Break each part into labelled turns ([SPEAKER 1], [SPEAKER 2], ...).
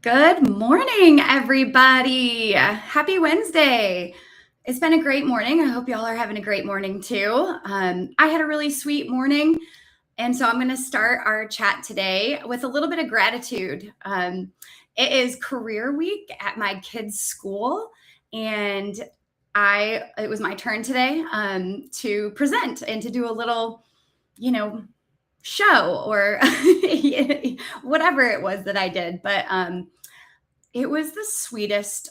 [SPEAKER 1] Good morning, everybody. Happy Wednesday. It's been a great morning. I hope y'all are having a great morning too. I had a really sweet morning, and so I'm going to start our chat today with a little bit of gratitude. It is career week at my kids' school, and it was my turn today to present and to do a little, you know, show or whatever it was that I did. But it was the sweetest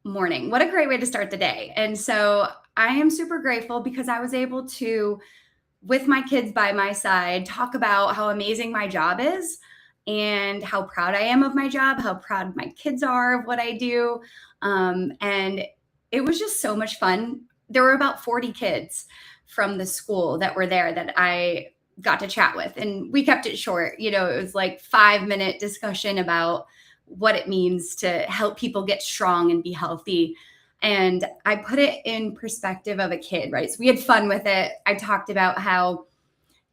[SPEAKER 1] morning. What a great way to start the day. And so I am super grateful because I was able to, with my kids by my side, talk about how amazing my job is and how proud I am of my job, how proud my kids are of what I do. And it was just so much fun. There were about 40 kids from the school that were there that I got to chat with. And we kept it short. It was like 5-minute discussion about what it means to help people get strong and be healthy. And I put it in perspective of a kid, right? So we had fun with it. I talked about how,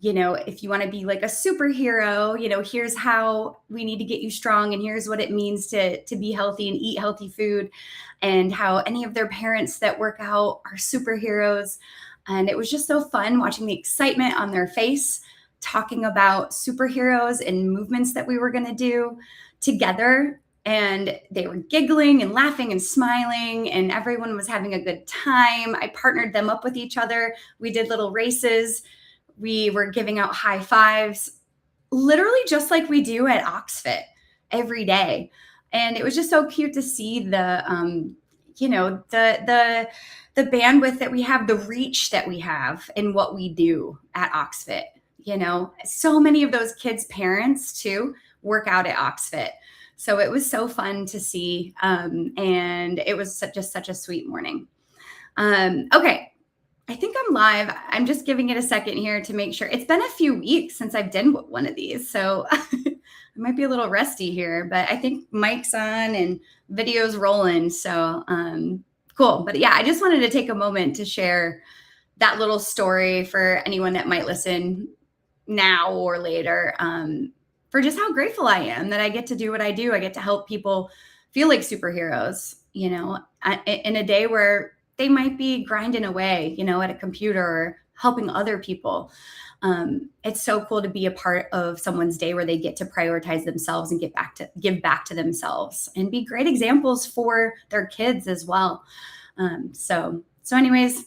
[SPEAKER 1] if you want to be like a superhero, here's how we need to get you strong. And here's what it means to be healthy and eat healthy food, and how any of their parents that work out are superheroes. And it was just so fun watching the excitement on their face, talking about superheroes and movements that we were going to do together. And they were giggling and laughing and smiling, and everyone was having a good time. I partnered them up with each other. We did little races. We were giving out high fives, literally just like we do at OxFit every day. And it was just so cute to see the bandwidth that we have, the reach that we have in what we do at OxFit. So many of those kids' parents too work out at OxFit. So it was so fun to see. And it was just such a sweet morning. Okay. I think I'm live. I'm just giving it a second here to make sure. It's been a few weeks since I've done one of these. So I might be a little rusty here, but I think mic's on and video's rolling. So cool. But yeah, I just wanted to take a moment to share that little story for anyone that might listen now or later, for just how grateful I am that I get to do what I do. I get to help people feel like superheroes, in a day where they might be grinding away, at a computer or helping other people. It's so cool to be a part of someone's day where they get to prioritize themselves and give back to themselves and be great examples for their kids as well. So anyways,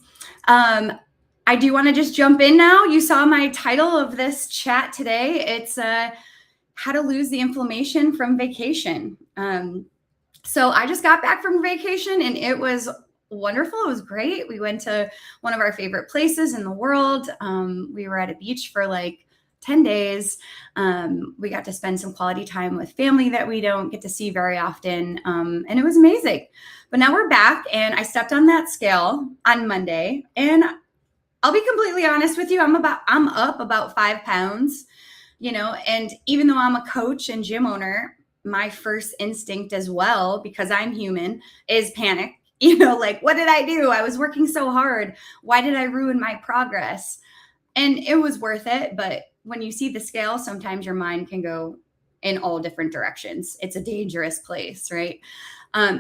[SPEAKER 1] I do want to just jump in now. You saw my title of this chat today. It's how to lose the inflammation from vacation. So I just got back from vacation and it was wonderful. It was great. We went to one of our favorite places in the world. We were at a beach for like 10 days. We got to spend some quality time with family that we don't get to see very often. And it was amazing. But now we're back, and I stepped on that scale on Monday, and I'll be completely honest with you. I'm up about 5 pounds, and even though I'm a coach and gym owner, my first instinct as well, because I'm human, is panic. Like, what did I do? I was working so hard. Why did I ruin my progress? And it was worth it. But when you see the scale, sometimes your mind can go in all different directions. It's a dangerous place, right?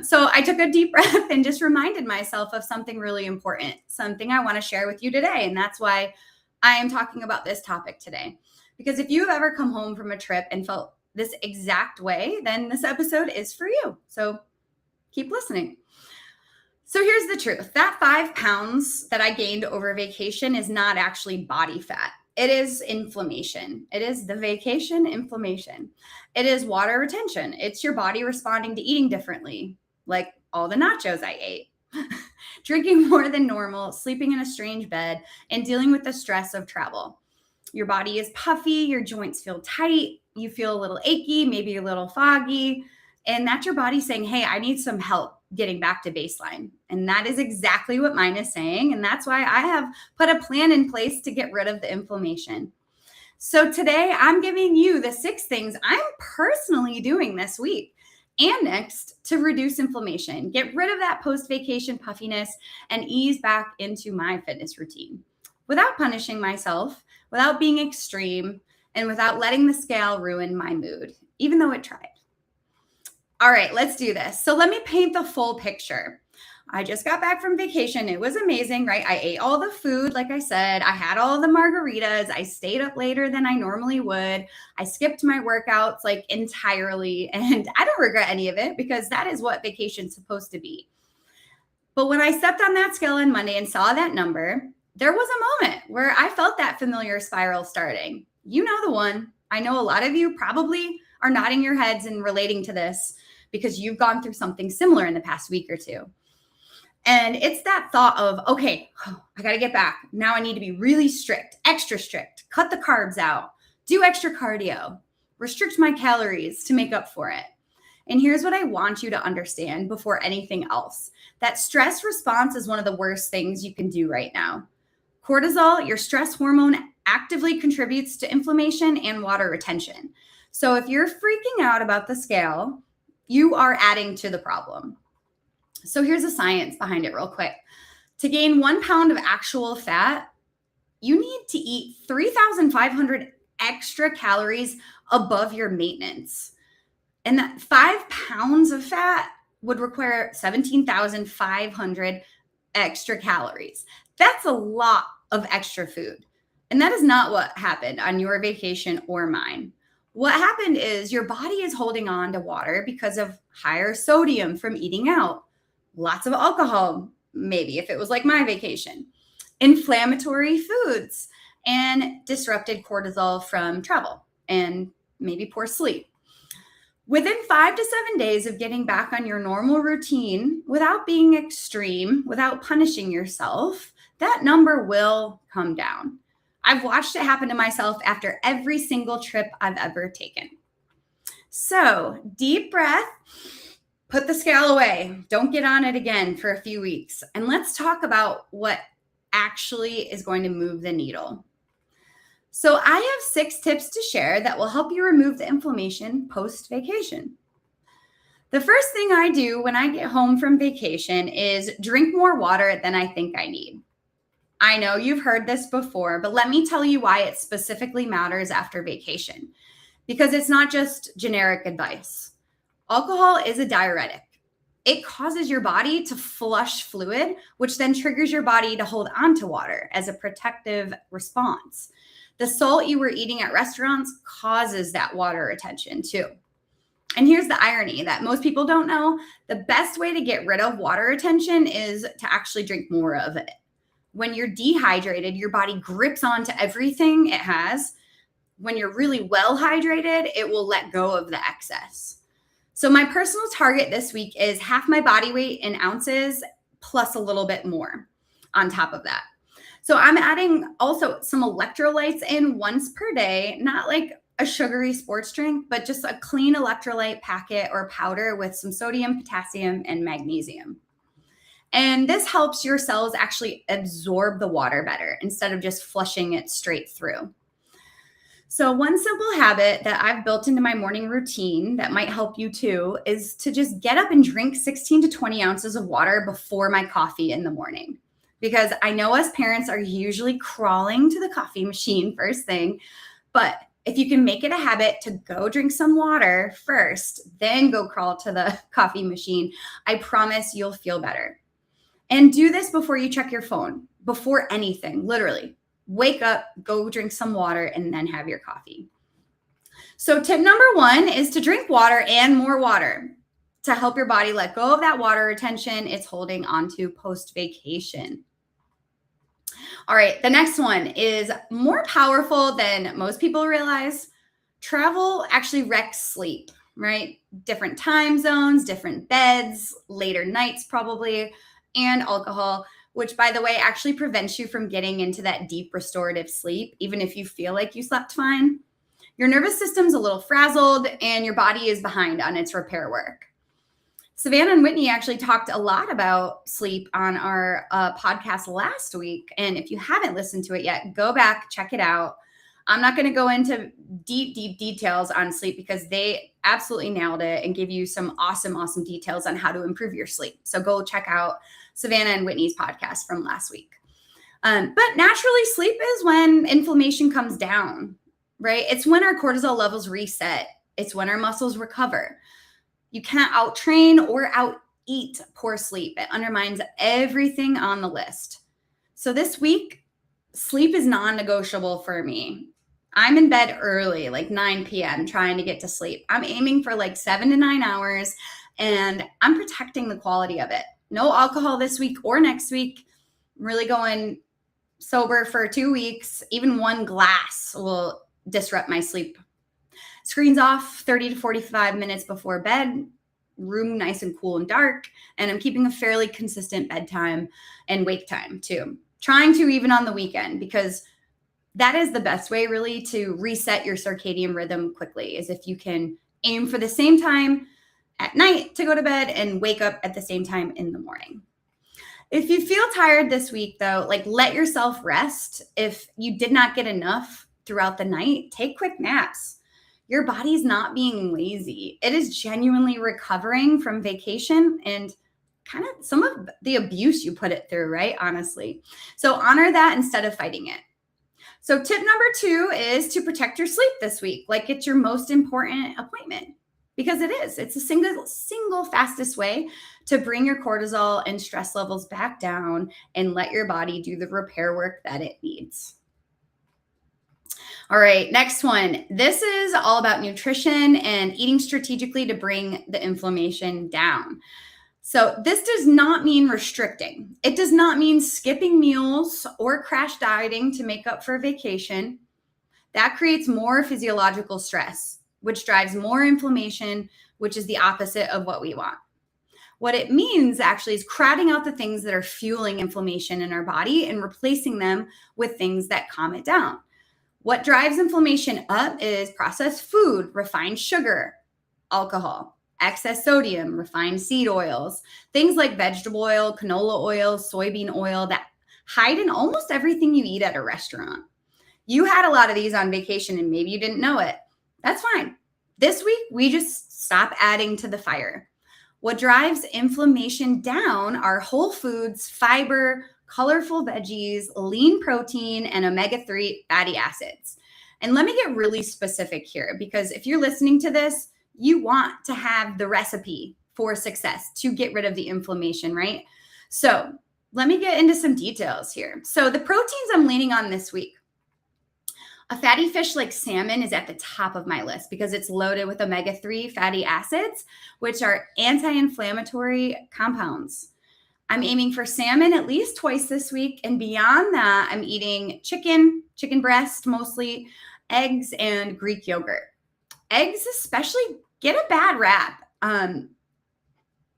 [SPEAKER 1] So I took a deep breath and just reminded myself of something really important, something I want to share with you today. And that's why I am talking about this topic today. Because if you've ever come home from a trip and felt this exact way, then this episode is for you. So keep listening. So here's the truth. That 5 pounds that I gained over vacation is not actually body fat. It is inflammation. It is the vacation inflammation. It is water retention. It's your body responding to eating differently, like all the nachos I ate, drinking more than normal, sleeping in a strange bed, and dealing with the stress of travel. Your body is puffy. Your joints feel tight. You feel a little achy, maybe a little foggy. And that's your body saying, hey, I need some help getting back to baseline. And that is exactly what mine is saying. And that's why I have put a plan in place to get rid of the inflammation. So today I'm giving you the 6 things I'm personally doing this week and next to reduce inflammation, get rid of that post-vacation puffiness, and ease back into my fitness routine without punishing myself, without being extreme, and without letting the scale ruin my mood, even though it tried. All right, let's do this. So let me paint the full picture. I just got back from vacation. It was amazing, right? I ate all the food, like I said. I had all the margaritas. I stayed up later than I normally would. I skipped my workouts like entirely. And I don't regret any of it because that is what vacation's supposed to be. But when I stepped on that scale on Monday and saw that number, there was a moment where I felt that familiar spiral starting. You know the one. I know a lot of you probably are nodding your heads and relating to this because you've gone through something similar in the past week or two. And it's that thought of, okay, I got to get back. Now I need to be really strict, extra strict, cut the carbs out, do extra cardio, restrict my calories to make up for it. And here's what I want you to understand before anything else. That stress response is one of the worst things you can do right now. Cortisol, your stress hormone, actively contributes to inflammation and water retention. So if you're freaking out about the scale, you are adding to the problem. So here's the science behind it real quick. To gain 1 pound of actual fat, you need to eat 3,500 extra calories above your maintenance. And that 5 pounds of fat would require 17,500 extra calories. That's a lot of extra food. And that is not what happened on your vacation or mine. What happened is your body is holding on to water because of higher sodium from eating out, lots of alcohol, maybe if it was like my vacation, inflammatory foods, and disrupted cortisol from travel and maybe poor sleep. Within 5 to 7 days of getting back on your normal routine without being extreme, without punishing yourself, that number will come down. I've watched it happen to myself after every single trip I've ever taken. So, deep breath, put the scale away. Don't get on it again for a few weeks. And let's talk about what actually is going to move the needle. So I have 6 tips to share that will help you remove the inflammation post-vacation. The first thing I do when I get home from vacation is drink more water than I think I need. I know you've heard this before, but let me tell you why it specifically matters after vacation. Because it's not just generic advice. Alcohol is a diuretic. It causes your body to flush fluid, which then triggers your body to hold on to water as a protective response. The salt you were eating at restaurants causes that water retention too. And here's the irony that most people don't know. The best way to get rid of water retention is to actually drink more of it. When you're dehydrated, your body grips onto everything it has. When you're really well hydrated, it will let go of the excess. So my personal target this week is half my body weight in ounces plus a little bit more on top of that. So I'm adding also some electrolytes in once per day, not like a sugary sports drink, but just a clean electrolyte packet or powder with some sodium, potassium, and magnesium. And this helps your cells actually absorb the water better instead of just flushing it straight through. So one simple habit that I've built into my morning routine that might help you too is to just get up and drink 16 to 20 ounces of water before my coffee in the morning. Because I know us parents are usually crawling to the coffee machine first thing, but if you can make it a habit to go drink some water first, then go crawl to the coffee machine, I promise you'll feel better. And do this before you check your phone, before anything, literally. Wake up, go drink some water, and then have your coffee. So tip number 1 is to drink water and more water to help your body let go of that water retention it's holding onto post-vacation. All right, the next one is more powerful than most people realize. Travel actually wrecks sleep, right? Different time zones, different beds, later nights probably, and alcohol, which by the way, actually prevents you from getting into that deep restorative sleep, even if you feel like you slept fine. Your nervous system's a little frazzled and your body is behind on its repair work. Savannah and Whitney actually talked a lot about sleep on our podcast last week. And if you haven't listened to it yet, go back, check it out. I'm not going to go into deep details on sleep because they absolutely nailed it and give you some awesome details on how to improve your sleep. So go check out Savannah and Whitney's podcast from last week. But naturally, sleep is when inflammation comes down, right? It's when our cortisol levels reset. It's when our muscles recover. You cannot out train or out eat poor sleep. It undermines everything on the list. So this week, sleep is non-negotiable for me. I'm in bed early, like 9 p.m., trying to get to sleep. I'm aiming for like 7 to 9 hours, and I'm protecting the quality of it. No alcohol this week or next week. I'm really going sober for 2 weeks. Even one glass will disrupt my sleep. Screens off 30 to 45 minutes before bed, room nice and cool and dark, and I'm keeping a fairly consistent bedtime and wake time too. Trying to even on the weekend, because that is the best way really to reset your circadian rhythm quickly, is if you can aim for the same time at night to go to bed and wake up at the same time in the morning. If you feel tired this week though, like let yourself rest. If you did not get enough throughout the night, take quick naps. Your body's not being lazy. It is genuinely recovering from vacation and kind of some of the abuse you put it through, right? Honestly. So honor that instead of fighting it. So tip number 2 is to protect your sleep this week. Like it's your most important appointment, because it is. It's a single fastest way to bring your cortisol and stress levels back down and let your body do the repair work that it needs. All right, next one. This is all about nutrition and eating strategically to bring the inflammation down. So this does not mean restricting. It does not mean skipping meals or crash dieting to make up for vacation. That creates more physiological stress, which drives more inflammation, which is the opposite of what we want. What it means actually is crowding out the things that are fueling inflammation in our body and replacing them with things that calm it down. What drives inflammation up is processed food, refined sugar, alcohol, excess sodium, refined seed oils, things like vegetable oil, canola oil, soybean oil that hide in almost everything you eat at a restaurant. You had a lot of these on vacation and maybe you didn't know it. That's fine. This week, we just stop adding to the fire. What drives inflammation down are whole foods, fiber, colorful veggies, lean protein, and omega-3 fatty acids. And let me get really specific here, because if you're listening to this, you want to have the recipe for success to get rid of the inflammation, right? So let me get into some details here. So the proteins I'm leaning on this week. A fatty fish like salmon is at the top of my list because it's loaded with omega-3 fatty acids, which are anti-inflammatory compounds. I'm aiming for salmon at least twice this week. And beyond that, I'm eating chicken breast mostly, eggs, and Greek yogurt. Eggs especially get a bad rap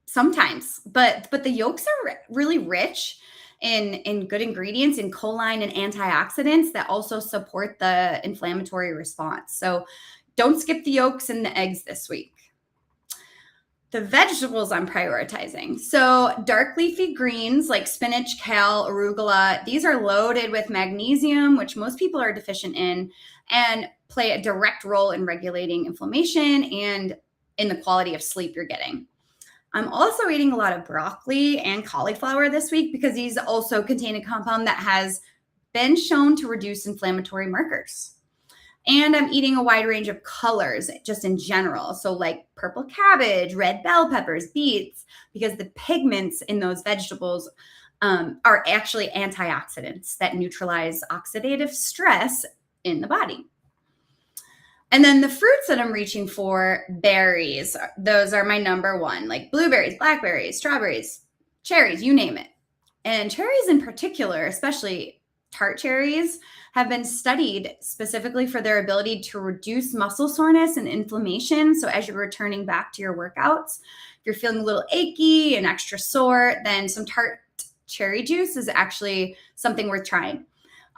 [SPEAKER 1] sometimes, but the yolks are really rich in good ingredients, in choline and antioxidants that also support the inflammatory response. So don't skip the yolks and the eggs this week. The vegetables I'm prioritizing. So dark leafy greens like spinach, kale, arugula, these are loaded with magnesium, which most people are deficient in, and play a direct role in regulating inflammation and in the quality of sleep you're getting. I'm also eating a lot of broccoli and cauliflower this week because these also contain a compound that has been shown to reduce inflammatory markers. And I'm eating a wide range of colors just in general. So like purple cabbage, red bell peppers, beets, because the pigments in those vegetables are actually antioxidants that neutralize oxidative stress in the body. And then the fruits that I'm reaching for, berries, those are my number one, like blueberries, blackberries, strawberries, cherries, you name it. And cherries in particular, especially tart cherries, have been studied specifically for their ability to reduce muscle soreness and inflammation. So as you're returning back to your workouts, if you're feeling a little achy and extra sore, then some tart cherry juice is actually something worth trying.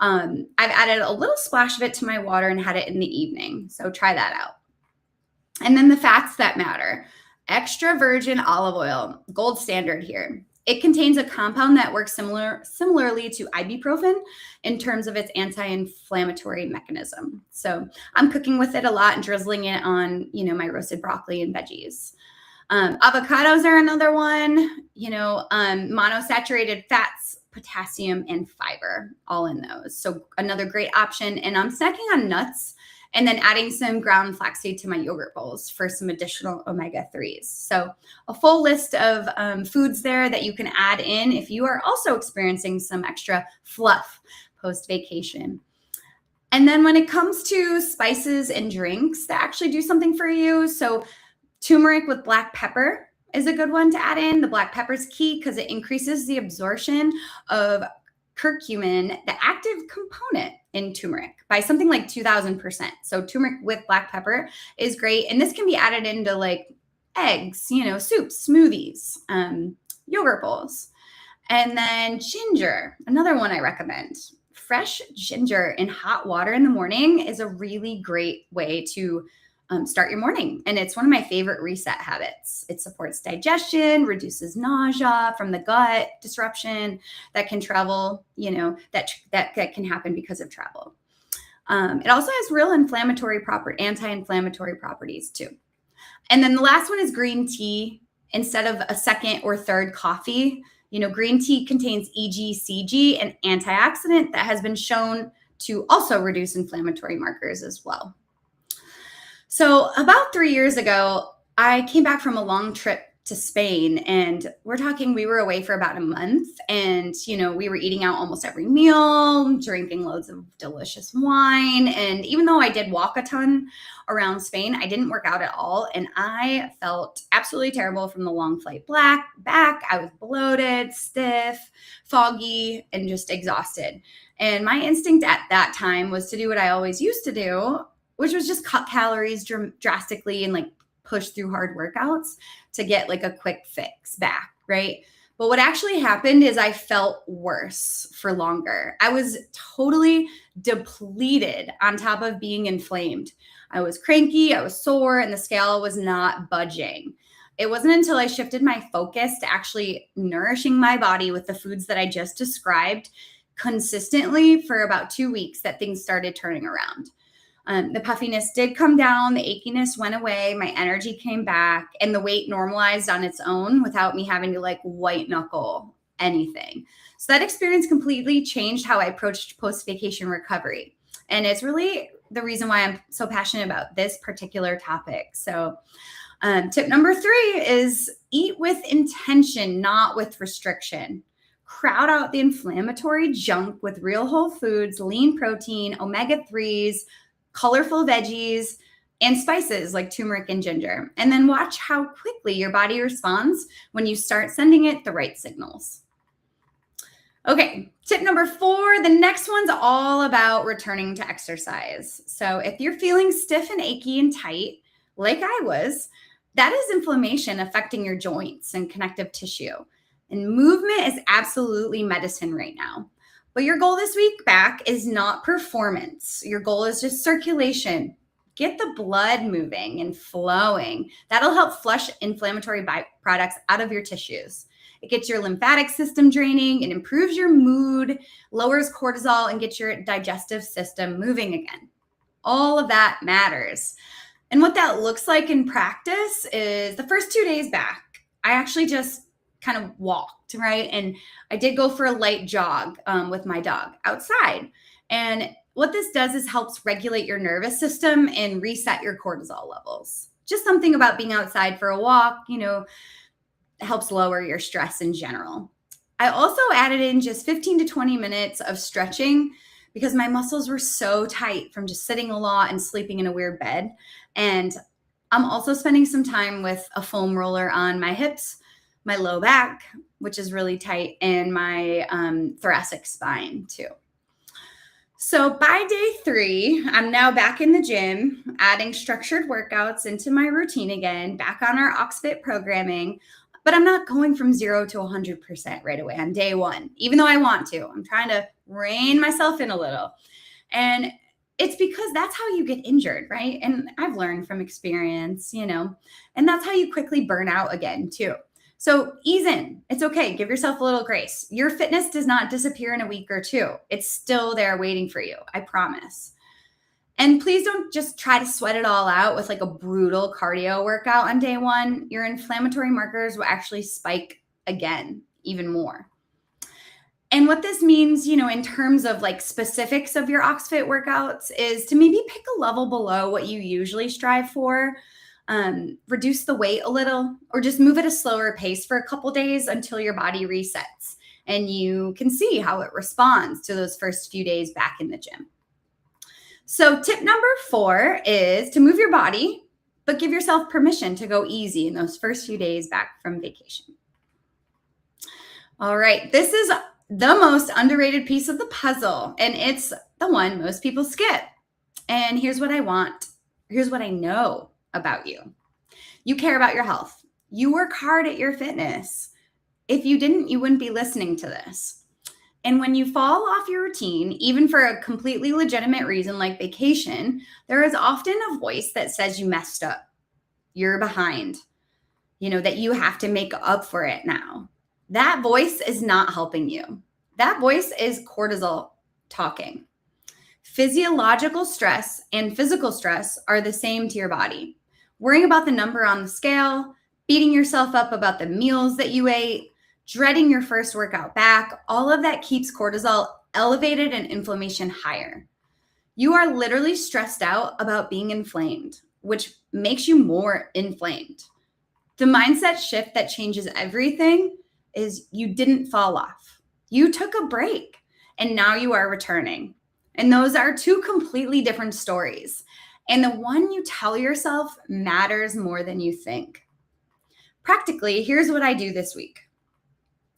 [SPEAKER 1] I've added a little splash of it to my water and had it in the evening. So try that out. And then the fats that matter. Extra virgin olive oil, gold standard here. It contains a compound that works similarly to ibuprofen in terms of its anti-inflammatory mechanism. So I'm cooking with it a lot and drizzling it on, my roasted broccoli and veggies. Avocados are another one, monosaturated fats, potassium, and fiber, all in those. So another great option. And I'm snacking on nuts and then adding some ground flaxseed to my yogurt bowls for some additional omega-3s. So a full list of foods there that you can add in if you are also experiencing some extra fluff post-vacation. And then when it comes to spices and drinks that actually do something for you, so turmeric with black pepper is a good one to add in. The black pepper is key because it increases the absorption of curcumin, the active component in turmeric, by something like 2,000%. So turmeric with black pepper is great. And this can be added into like eggs, soups, smoothies, yogurt bowls. And then ginger, another one I recommend. Fresh ginger in hot water in the morning is a really great way to start your morning. And it's one of my favorite reset habits. It supports digestion, reduces nausea from the gut disruption that can travel, that can happen because of travel. It also has real anti-inflammatory properties too. And then the last one is green tea. Instead of a second or third coffee, green tea contains EGCG, an antioxidant that has been shown to also reduce inflammatory markers as well. So about 3 years ago, I came back from a long trip to Spain, and we were away for about a month, and, we were eating out almost every meal, drinking loads of delicious wine. And even though I did walk a ton around Spain, I didn't work out at all. And I felt absolutely terrible from the long flight back. I was bloated, stiff, foggy, and just exhausted. And my instinct at that time was to do what I always used to do, which was just cut calories drastically and like push through hard workouts to get like a quick fix back, right? But what actually happened is I felt worse for longer. I was totally depleted on top of being inflamed. I was cranky, I was sore, and the scale was not budging. It wasn't until I shifted my focus to actually nourishing my body with the foods that I just described consistently for about 2 weeks that things started turning around. The puffiness did come down, the achiness went away, my energy came back, and the weight normalized on its own without me having to like white knuckle anything. So that experience completely changed how I approached post-vacation recovery. And it's really the reason why I'm so passionate about this particular topic. So tip number 3 is eat with intention, not with restriction. Crowd out the inflammatory junk with real whole foods, lean protein, omega-3s, colorful veggies, and spices like turmeric and ginger. And then watch how quickly your body responds when you start sending it the right signals. Okay, tip number 4, the next one's all about returning to exercise. So if you're feeling stiff and achy and tight, like I was, that is inflammation affecting your joints and connective tissue. And movement is absolutely medicine right now. But your goal this week back is not performance. Your goal is just circulation. Get the blood moving and flowing. That'll help flush inflammatory byproducts out of your tissues. It gets your lymphatic system draining. It improves your mood, lowers cortisol, and gets your digestive system moving again. All of that matters. And what that looks like in practice is the first 2 days back, I actually just kind of walked, right? And I did go for a light jog with my dog outside. And what this does is helps regulate your nervous system and reset your cortisol levels. Just something about being outside for a walk, helps lower your stress in general. I also added in just 15 to 20 minutes of stretching because my muscles were so tight from just sitting a lot and sleeping in a weird bed. And I'm also spending some time with a foam roller on my hips, my low back, which is really tight, and my thoracic spine too. So by day 3, I'm now back in the gym, adding structured workouts into my routine again, back on our OxFit programming, but I'm not going from 0 to 100% right away on day 1, even though I want to. I'm trying to rein myself in a little. And it's because that's how you get injured, right? And I've learned from experience, and that's how you quickly burn out again too. So ease in. It's okay. Give yourself a little grace. Your fitness does not disappear in a week or 2. It's still there waiting for you. I promise. And please don't just try to sweat it all out with like a brutal cardio workout on day 1. Your inflammatory markers will actually spike again, even more. And what this means, in terms of like specifics of your OxFit workouts is to maybe pick a level below what you usually strive for, reduce the weight a little, or just move at a slower pace for a couple days until your body resets and you can see how it responds to those first few days back in the gym. So tip number 4 is to move your body, but give yourself permission to go easy in those first few days back from vacation. All right, this is the most underrated piece of the puzzle, and it's the one most people skip. And here's what I want. Here's what I know about you. You care about your health. You work hard at your fitness. If you didn't, you wouldn't be listening to this. And when you fall off your routine, even for a completely legitimate reason like vacation, there is often a voice that says you messed up. You're behind, that you have to make up for it now. That voice is not helping you. That voice is cortisol talking. Physiological stress and physical stress are the same to your body. Worrying about the number on the scale, beating yourself up about the meals that you ate, dreading your first workout back, all of that keeps cortisol elevated and inflammation higher. You are literally stressed out about being inflamed, which makes you more inflamed. The mindset shift that changes everything is you didn't fall off. You took a break and now you are returning. And those are two completely different stories. And the one you tell yourself matters more than you think. Practically, here's what I do this week.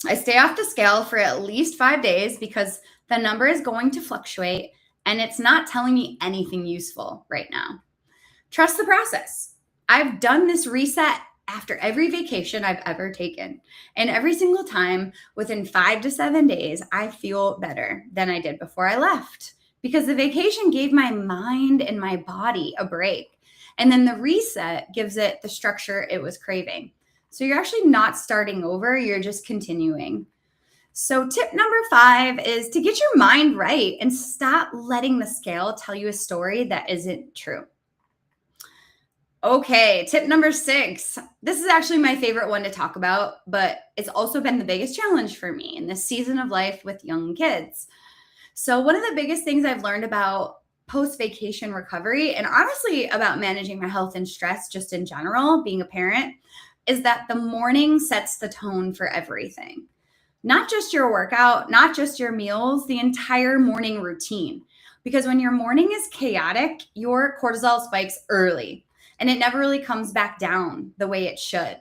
[SPEAKER 1] I stay off the scale for at least 5 days because the number is going to fluctuate and it's not telling me anything useful right now. Trust the process. I've done this reset after every vacation I've ever taken. And every single time, within 5 to 7 days, I feel better than I did before I left because the vacation gave my mind and my body a break. And then the reset gives it the structure it was craving. So you're actually not starting over, you're just continuing. So tip number 5 is to get your mind right and stop letting the scale tell you a story that isn't true. Okay, tip number 6. This is actually my favorite one to talk about, but it's also been the biggest challenge for me in this season of life with young kids. So one of the biggest things I've learned about post-vacation recovery, and honestly about managing my health and stress just in general, being a parent, is that the morning sets the tone for everything. Not just your workout, not just your meals, the entire morning routine. Because when your morning is chaotic, your cortisol spikes early. And it never really comes back down the way it should.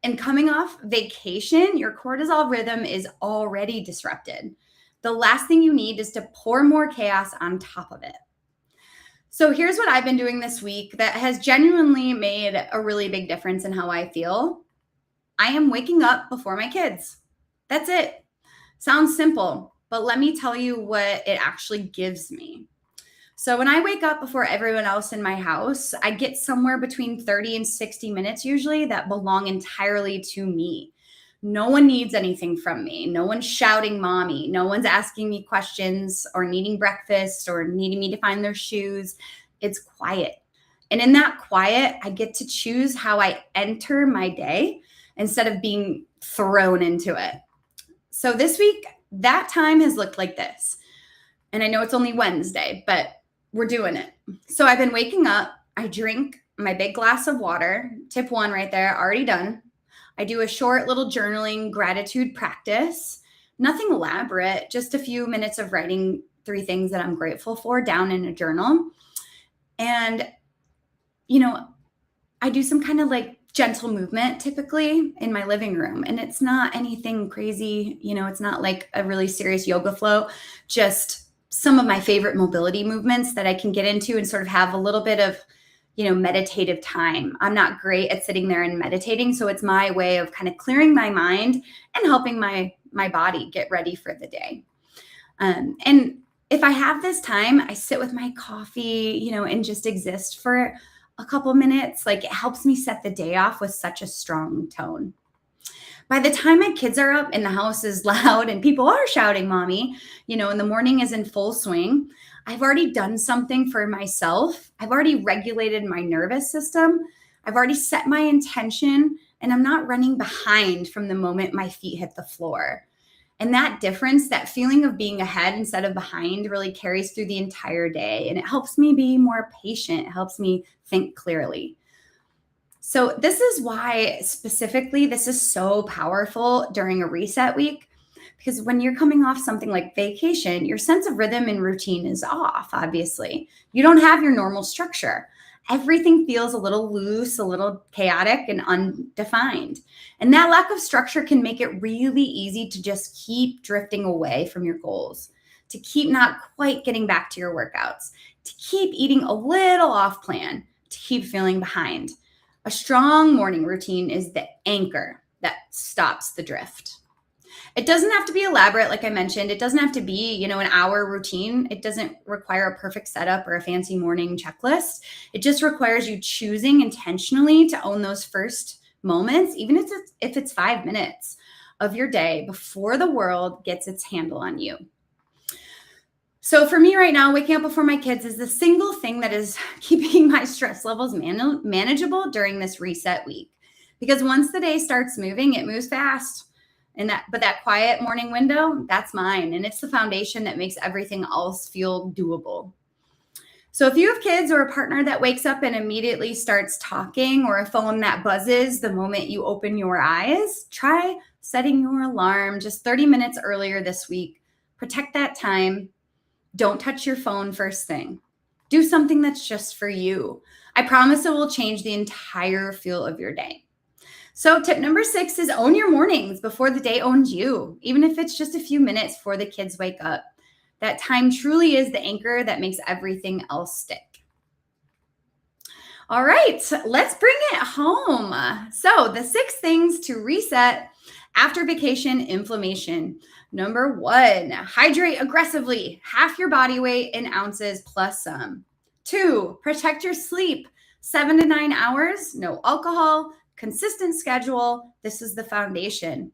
[SPEAKER 1] And coming off vacation, your cortisol rhythm is already disrupted. The last thing you need is to pour more chaos on top of it. So here's what I've been doing this week that has genuinely made a really big difference in how I feel. I am waking up before my kids. That's it. Sounds simple, but let me tell you what it actually gives me. So when I wake up before everyone else in my house, I get somewhere between 30 and 60 minutes usually that belong entirely to me. No one needs anything from me. No one's shouting mommy. No one's asking me questions or needing breakfast or needing me to find their shoes. It's quiet. And in that quiet, I get to choose how I enter my day instead of being thrown into it. So this week, that time has looked like this. And I know it's only Wednesday, but we're doing it. So I've been waking up. I drink my big glass of water. Tip 1 right there, already done. I do a short little journaling gratitude practice. Nothing elaborate, just a few minutes of writing 3 things that I'm grateful for down in a journal. And, I do some kind of like gentle movement typically in my living room. And it's not anything crazy. It's not like a really serious yoga flow, just some of my favorite mobility movements that I can get into and sort of have a little bit of, meditative time. I'm not great at sitting there and meditating. So it's my way of kind of clearing my mind and helping my body get ready for the day. And if I have this time, I sit with my coffee, and just exist for a couple minutes. Like it helps me set the day off with such a strong tone. By the time my kids are up and the house is loud and people are shouting mommy, and the morning is in full swing, I've already done something for myself. I've already regulated my nervous system. I've already set my intention and I'm not running behind from the moment my feet hit the floor. And that difference, that feeling of being ahead instead of behind, really carries through the entire day. And it helps me be more patient. It helps me think clearly. So this is why specifically this is so powerful during a reset week, because when you're coming off something like vacation, your sense of rhythm and routine is off, obviously. You don't have your normal structure. Everything feels a little loose, a little chaotic and undefined. And that lack of structure can make it really easy to just keep drifting away from your goals, to keep not quite getting back to your workouts, to keep eating a little off plan, to keep feeling behind. A strong morning routine is the anchor that stops the drift. It doesn't have to be elaborate, like I mentioned. It doesn't have to be, an hour routine. It doesn't require a perfect setup or a fancy morning checklist. It just requires you choosing intentionally to own those first moments, even if it's 5 minutes of your day before the world gets its handle on you. So for me right now, waking up before my kids is the single thing that is keeping my stress levels manageable during this reset week. Because once the day starts moving, it moves fast. But that quiet morning window, that's mine. And it's the foundation that makes everything else feel doable. So if you have kids or a partner that wakes up and immediately starts talking, or a phone that buzzes the moment you open your eyes, try setting your alarm just 30 minutes earlier this week. Protect that time. Don't touch your phone first thing. Do something that's just for you. I promise it will change the entire feel of your day. So tip number 6 is own your mornings before the day owns you, even if it's just a few minutes before the kids wake up. That time truly is the anchor that makes everything else stick. All right, let's bring it home. So the 6 things to reset after vacation inflammation. Number 1, hydrate aggressively, half your body weight in ounces plus some. 2, protect your sleep, 7 to 9 hours, no alcohol, consistent schedule. This is the foundation.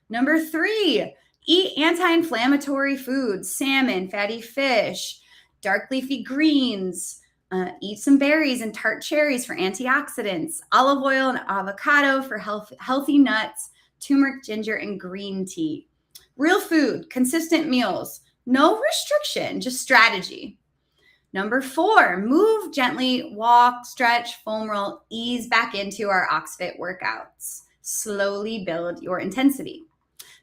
[SPEAKER 1] Number 3, eat anti-inflammatory foods, salmon, fatty fish, dark leafy greens, eat some berries and tart cherries for antioxidants, olive oil and avocado for healthy nuts, turmeric, ginger, and green tea. Real food, consistent meals, no restriction, just strategy. Number 4, move gently, walk, stretch, foam roll, ease back into our OxFit workouts. Slowly build your intensity.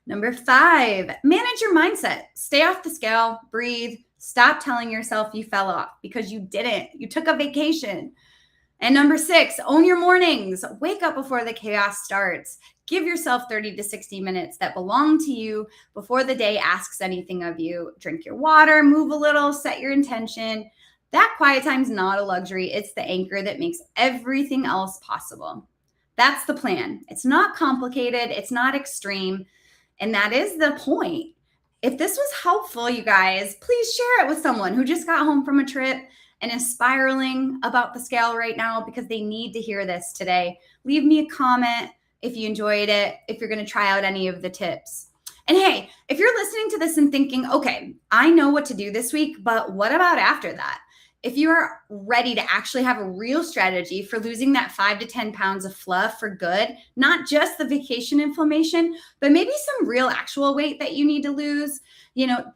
[SPEAKER 1] Number 5, manage your mindset. Stay off the scale, breathe, stop telling yourself you fell off, because you didn't. You took a vacation. And number 6, own your mornings. Wake up before the chaos starts. Give yourself 30 to 60 minutes that belong to you before the day asks anything of you. Drink your water, move a little, set your intention. That quiet time is not a luxury. It's the anchor that makes everything else possible. That's the plan. It's not complicated. It's not extreme. And that is the point. If this was helpful, you guys, please share it with someone who just got home from a trip and is spiraling about the scale right now, because they need to hear this today. Leave me a comment if you enjoyed it, if you're going to try out any of the tips. And hey, if you're listening to this and thinking, okay, I know what to do this week, but what about after that? If you are ready to actually have a real strategy for losing that 5 to 10 pounds of fluff for good, not just the vacation inflammation, but maybe some real actual weight that you need to lose,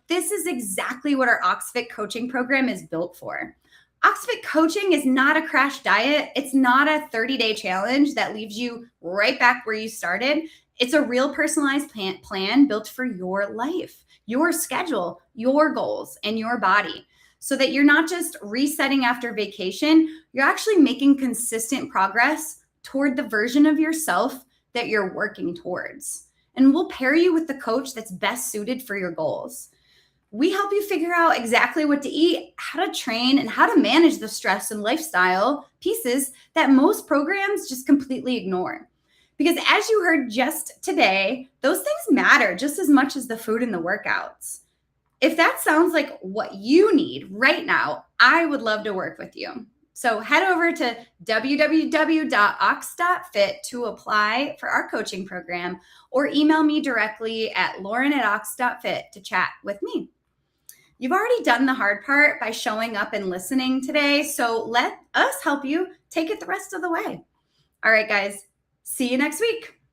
[SPEAKER 1] this is exactly what our OxFit coaching program is built for. OxFit coaching is not a crash diet. It's not a 30-day challenge that leaves you right back where you started. It's a real personalized plan built for your life, your schedule, your goals, and your body, so that you're not just resetting after vacation, you're actually making consistent progress toward the version of yourself that you're working towards. And we'll pair you with the coach that's best suited for your goals. We help you figure out exactly what to eat, how to train, and how to manage the stress and lifestyle pieces that most programs just completely ignore. Because as you heard just today, those things matter just as much as the food and the workouts. If that sounds like what you need right now, I would love to work with you. So head over to www.ox.fit to apply for our coaching program, or email me directly at lauren@ox.fit to chat with me. You've already done the hard part by showing up and listening today, so let us help you take it the rest of the way. All right, guys, see you next week.